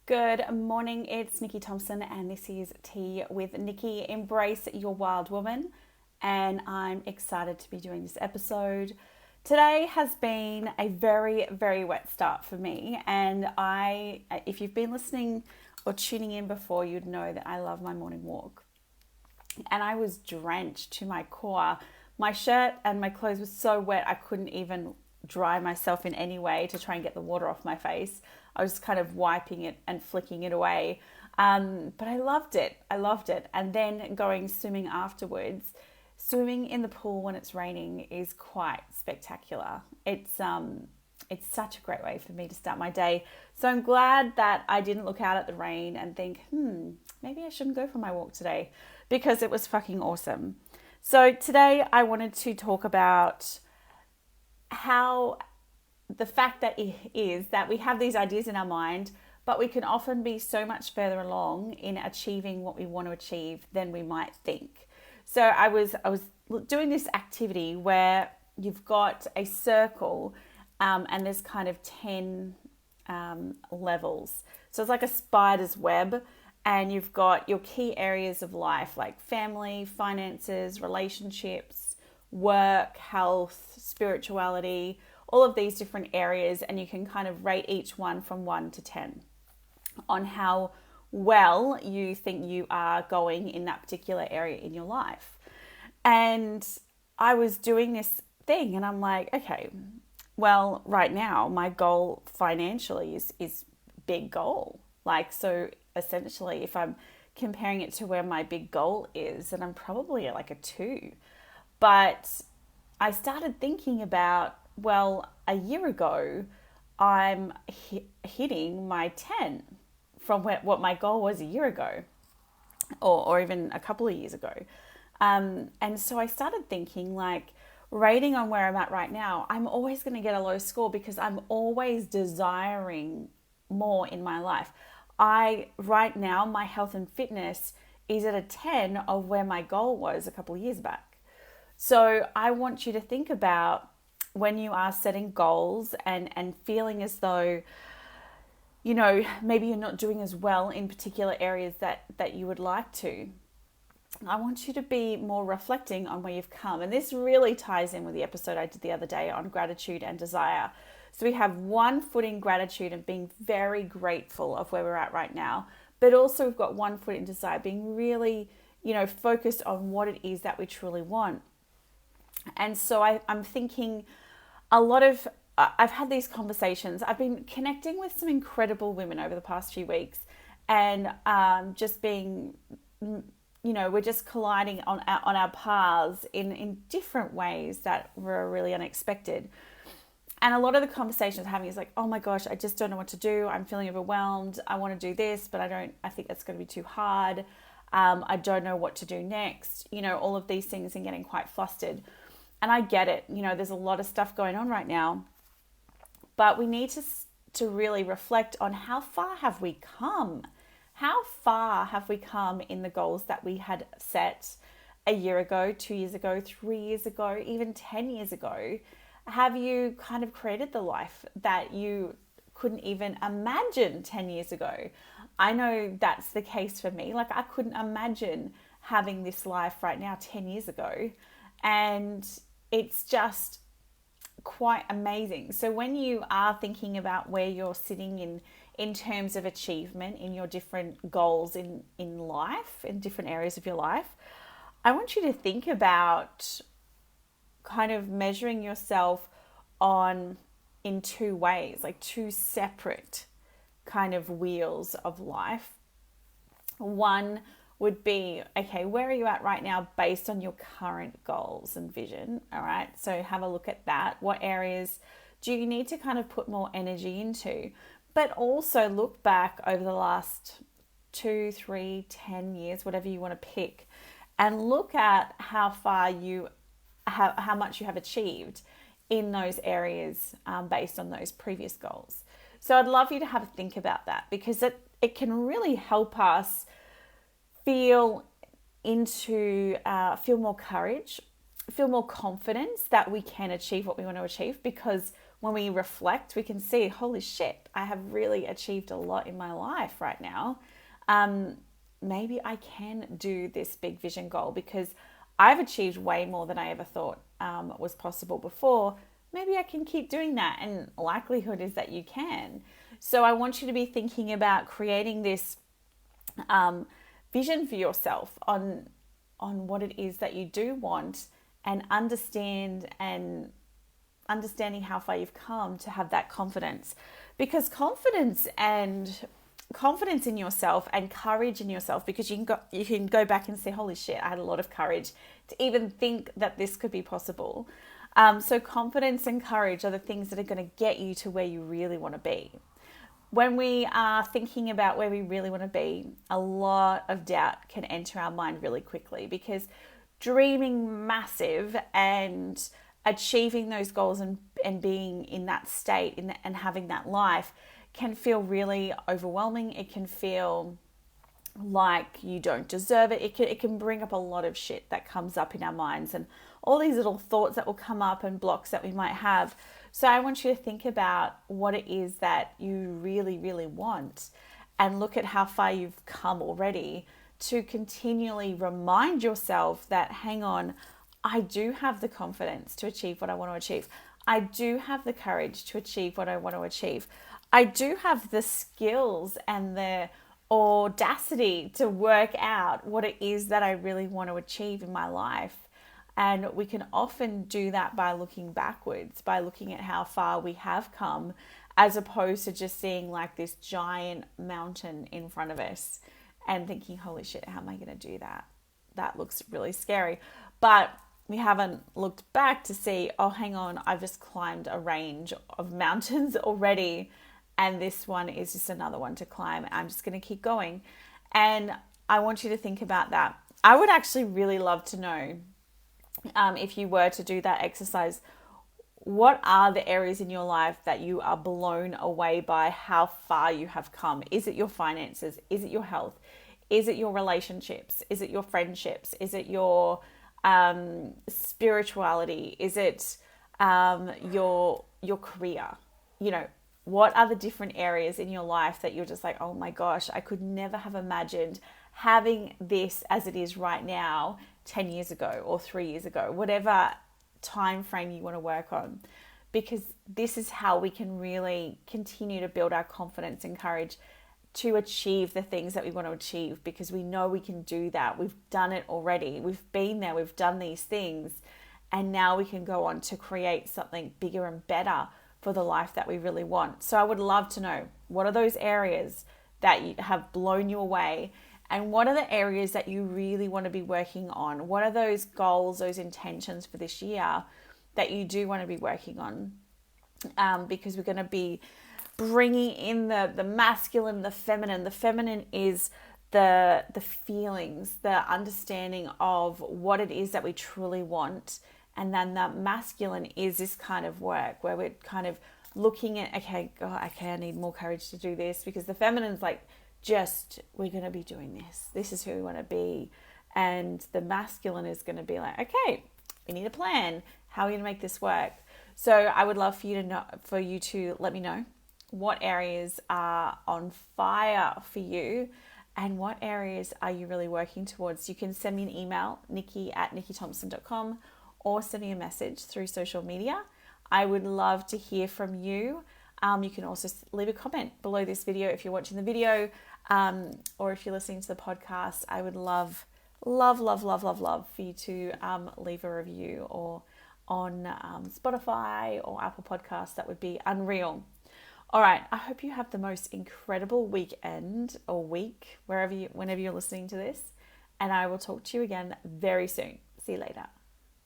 Good morning, it's Nikki Thompson, and this is Tea with Nikki. Embrace your wild woman, and I'm excited to be doing this episode. Today has been a very wet start for me, and if you've been listening or tuning in before, you'd know that I love my morning walk. And I was drenched to my core. My shirt and my clothes were so wet I couldn't even dry myself in any way to try and get the water off my face. I was kind of wiping it and flicking it away. But I loved it. And then going swimming afterwards. Swimming in the pool when it's raining is quite spectacular. It's such a great way for me to start my day. So I'm glad that I didn't look out at the rain and think, maybe I shouldn't go for my walk today, because it was fucking awesome. So today I wanted to talk about how the fact that it is that we have these ideas in our mind, but we can often be so much further along in achieving what we want to achieve than we might think. So I was doing this activity where you've got a circle, and there's kind of 10 levels. So it's like a spider's web, and you've got your key areas of life like family, finances, relationships, work, health, spirituality, all of these different areas, and you can kind of rate each one from 1 to 10 on how well you think you are going in that particular area in your life. And I was doing this thing and I'm like, okay, well, right now my goal financially is big goal. Like, so essentially if I'm comparing it to where my big goal is, then I'm probably at like a 2. But I started thinking about, well, a year ago, I'm hitting my 10 from what my goal was a year ago, or even a couple of years ago. And so I started thinking, like, rating on where I'm at right now, I'm always going to get a low score because I'm always desiring more in my life. Right now, my health and fitness is at a 10 of where my goal was a couple of years back. So I want you to think about when you are setting goals and feeling as though, you know, maybe you're not doing as well in particular areas that you would like to. I want you to be more reflecting on where you've come. And this really ties in with the episode I did the other day on gratitude and desire. So we have 1 foot in gratitude and being very grateful of where we're at right now. But also we've got 1 foot in desire, being really, focused on what it is that we truly want. And so I'm thinking I've had these conversations. I've been connecting with some incredible women over the past few weeks, and just being, we're just colliding on our paths in different ways that were really unexpected. And a lot of the conversations I'm having is like, oh my gosh, I just don't know what to do. I'm feeling overwhelmed. I want to do this, but I think that's going to be too hard. I don't know what to do next. All of these things and getting quite flustered. And I get it. There's a lot of stuff going on right now. But we need to really reflect on how far have we come? How far have we come in the goals that we had set a year ago, 2 years ago, 3 years ago, even 10 years ago? Have you kind of created the life that you couldn't even imagine 10 years ago? I know that's the case for me. Like, I couldn't imagine having this life right now 10 years ago. And it's just quite amazing. So when you are thinking about where you're sitting in terms of achievement in your different goals in life, in different areas of your life, I want you to think about kind of measuring yourself in 2 ways, like 2 separate kind of wheels of life. One would be, okay, where are you at right now based on your current goals and vision? All right, so have a look at that. What areas do you need to kind of put more energy into? But also look back over the last 2, 3, 10 years, whatever you want to pick, and look at how much you have achieved in those areas based on those previous goals. So I'd love you to have a think about that, because it can really help us feel more courage, feel more confidence that we can achieve what we want to achieve, because when we reflect, we can see, holy shit, I have really achieved a lot in my life right now. Maybe I can do this big vision goal because I've achieved way more than I ever thought was possible before. Maybe I can keep doing that, and likelihood is that you can. So I want you to be thinking about creating this vision for yourself on what it is that you do want, and understanding how far you've come to have that confidence. Because confidence in yourself and courage in yourself, because you can go back and say, holy shit, I had a lot of courage to even think that this could be possible. So confidence and courage are the things that are going to get you to where you really want to be. When we are thinking about where we really want to be, a lot of doubt can enter our mind really quickly, because dreaming massive and achieving those goals and being in that state and having that life can feel really overwhelming. It can feel like you don't deserve it. It can bring up a lot of shit that comes up in our minds, and all these little thoughts that will come up and blocks that we might have. So I want you to think about what it is that you really, really want, and look at how far you've come already, to continually remind yourself that, hang on, I do have the confidence to achieve what I want to achieve. I do have the courage to achieve what I want to achieve. I do have the skills and the audacity to work out what it is that I really want to achieve in my life. And we can often do that by looking backwards, by looking at how far we have come, as opposed to just seeing like this giant mountain in front of us and thinking, holy shit, how am I going to do that? That looks really scary. But we haven't looked back to see, oh, hang on, I've just climbed a range of mountains already, and this one is just another one to climb. I'm just going to keep going. And I want you to think about that. I would actually really love to know, if you were to do that exercise, what are the areas in your life that you are blown away by how far you have come? Is it your finances? Is it your health? Is it your relationships? Is it your friendships? Is it your spirituality? Is it your career? You know, what are the different areas in your life that you're just like, oh my gosh, I could never have imagined having this as it is right now 10 years ago or 3 years ago, whatever time frame you want to work on. Because this is how we can really continue to build our confidence and courage to achieve the things that we want to achieve, because we know we can do that. We've done it already. We've been there. We've done these things. And now we can go on to create something bigger and better for the life that we really want. So I would love to know, what are those areas that have blown you away? And what are the areas that you really want to be working on? What are those goals, those intentions for this year that you do want to be working on? Because we're going to be bringing in the masculine, the feminine. The feminine is the feelings, the understanding of what it is that we truly want. And then the masculine is this kind of work where we're kind of looking at, okay, I need more courage to do this, because the feminine's like, we're going to be doing this. This is who we want to be. And the masculine is going to be like, okay, we need a plan. How are we going to make this work? So I would love for you to let me know what areas are on fire for you, and what areas are you really working towards. You can send me an email, nikki@nikkithompson.com, or send me a message through social media. I would love to hear from you. You can also leave a comment below this video if you're watching the video, or if you're listening to the podcast. I would love for you to leave a review, or on Spotify or Apple Podcasts. That would be unreal. All right, I hope you have the most incredible weekend or week, whenever you're listening to this, and I will talk to you again very soon. See you later.